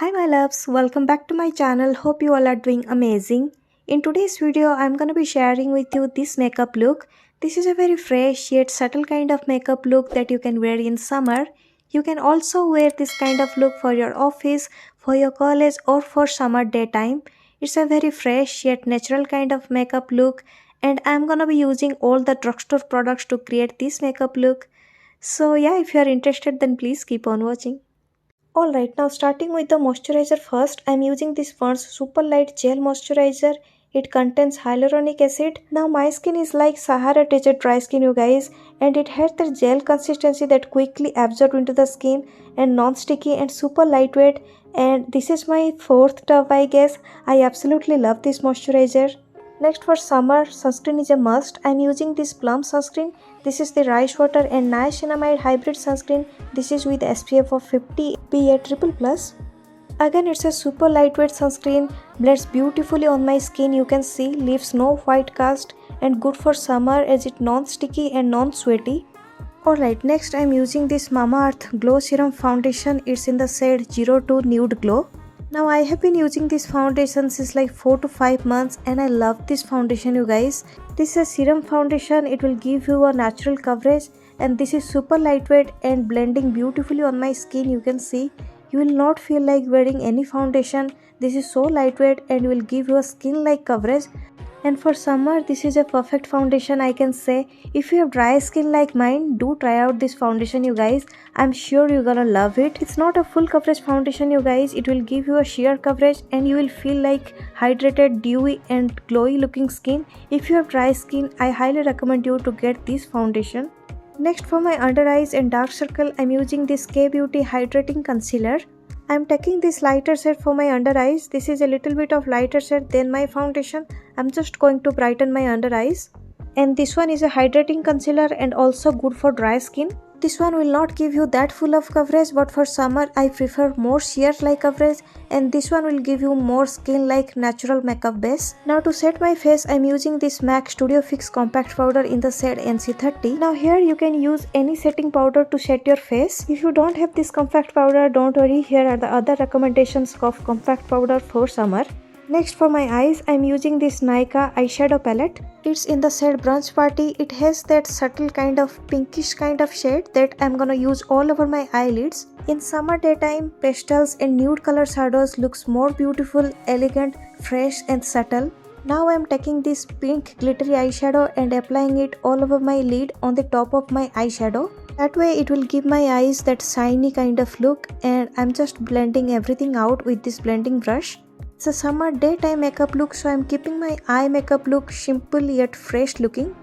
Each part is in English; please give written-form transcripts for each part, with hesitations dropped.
Hi my loves, welcome back to my channel. Hope you all are doing amazing. In today's video, I'm gonna be sharing with you this makeup look. This is a very fresh yet subtle kind of makeup look that you can wear in summer. You can also wear this kind of look for your office, for your college or for summer daytime. It's a very fresh yet natural kind of makeup look and I'm gonna be using all the drugstore products to create this makeup look. So yeah, if you are interested then please keep on watching. Alright, now starting with the moisturizer first, I'm using this Pond's Super Light Gel Moisturizer. It contains hyaluronic acid. Now my skin is like Sahara Desert dry skin you guys, and it has the gel consistency that quickly absorbs into the skin and non-sticky and super lightweight, and this is my fourth tub I guess. I absolutely love this moisturizer. Next, for summer, sunscreen is a must. I'm using this Plum sunscreen. This is the rice water and niacinamide hybrid sunscreen. This is with SPF of 50 PA+++. Again, it's a super lightweight sunscreen, blends beautifully on my skin. You can see, leaves no white cast and good for summer as it's non-sticky and non-sweaty. Alright, next I'm using this Mamaearth Glow Serum Foundation. It's in the shade 02 Nude Glow. Now I have been using this foundation since like 4 to 5 months and I love this foundation you guys. This is a serum foundation. It will give you a natural coverage and this is super lightweight and blending beautifully on my skin. You can see, you will not feel like wearing any foundation. This is so lightweight and will give you a skin like coverage. And for summer, this is a perfect foundation I can say. If you have dry skin like mine, do try out this foundation you guys. I'm sure you're gonna love it. It's not a full coverage foundation you guys. It will give you a sheer coverage and you will feel like hydrated, dewy and glowy looking skin. If you have dry skin, I highly recommend you to get this foundation. Next, for my under eyes and dark circle, I'm using this K-Beauty Hydrating Concealer. I'm taking this lighter shade for my under eyes. This is a little bit of lighter shade than my foundation. I'm just going to brighten my under eyes. And this one is a hydrating concealer and also good for dry skin. This one will not give you that full of coverage, but for summer I prefer more sheer like coverage, and this one will give you more skin like natural makeup base. Now to set my face, I'm using this MAC Studio Fix Compact Powder in the shade NC30. Now here you can use any setting powder to set your face. If you don't have this compact powder, don't worry, here are the other recommendations of compact powder for summer. Next, for my eyes, I'm using this Nykaa eyeshadow palette. It's in the shade Brunch Party. It has that subtle kind of pinkish kind of shade that I'm gonna use all over my eyelids. In summer daytime, pastels and nude color shadows looks more beautiful, elegant, fresh and subtle. Now I'm taking this pink glittery eyeshadow and applying it all over my lid on the top of my eyeshadow. That way it will give my eyes that shiny kind of look, and I'm just blending everything out with this blending brush. It's a summer daytime makeup look, so I'm keeping my eye makeup look simple yet fresh looking.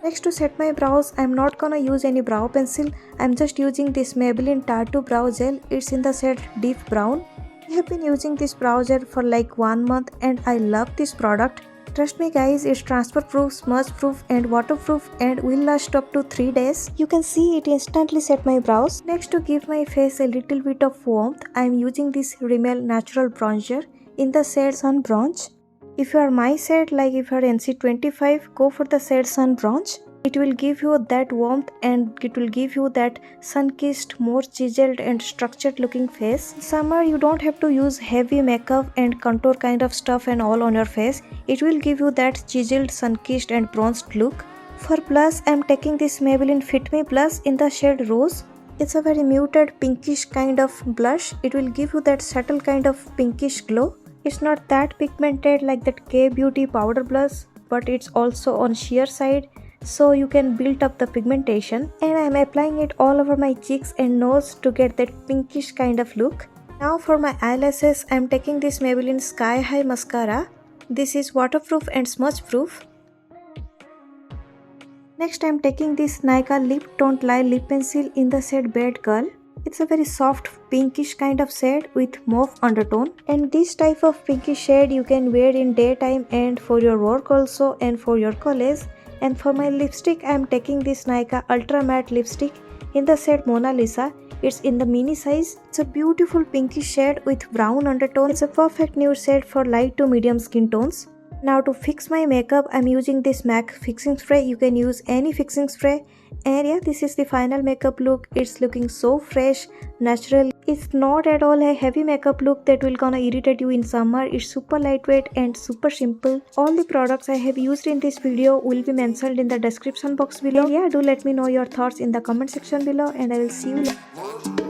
Next, to set my brows, I'm not gonna use any brow pencil. I'm just using this Maybelline Tattoo Brow Gel. It's in the shade Deep Brown. I have been using this brow gel for like 1 month and I love this product. Trust me guys, it's transfer proof, smudge proof and waterproof and will last up to 3 days. You can see it instantly set my brows. Next, to give my face a little bit of warmth, I am using this Rimmel Natural Bronzer in the shade Sun Bronze. If you are my shade, like if you are NC25, go for the shade Sun Bronze. It will give you that warmth and it will give you that sun-kissed, more chiseled and structured looking face. In summer, you don't have to use heavy makeup and contour kind of stuff and all on your face. It will give you that chiseled, sun-kissed and bronzed look. For blush, I am taking this Maybelline Fit Me blush in the shade Rose. It's a very muted pinkish kind of blush. It will give you that subtle kind of pinkish glow. It's not that pigmented like that K-Beauty powder blush, but it's also on sheer side, so you can build up the pigmentation. And I'm applying it all over my cheeks and nose to get that pinkish kind of look. Now for my eyelashes, I'm taking this Maybelline Sky High Mascara. This is waterproof and smudge proof. Next, I'm taking this Nykaa Lip Don't Lie Lip Pencil in the shade Bad Girl. It's a very soft pinkish kind of shade with mauve undertone, and this type of pinkish shade you can wear in daytime and for your work also and for your college. And for my lipstick, I am taking this Nykaa Ultra Matte Lipstick in the shade Monalisa. It's in the mini size. It's a beautiful pinkish shade with brown undertone. It's a perfect nude shade for light to medium skin tones. Now to fix my makeup, I'm using this MAC fixing spray. You can use any fixing spray, And yeah, this is the final makeup look. It's looking so fresh, natural. It's not at all a heavy makeup look that will gonna irritate you in summer. It's super lightweight and super simple. All the products I have used in this video will be mentioned in the description box below. And yeah, do let me know your thoughts in the comment section below, and I will see you later.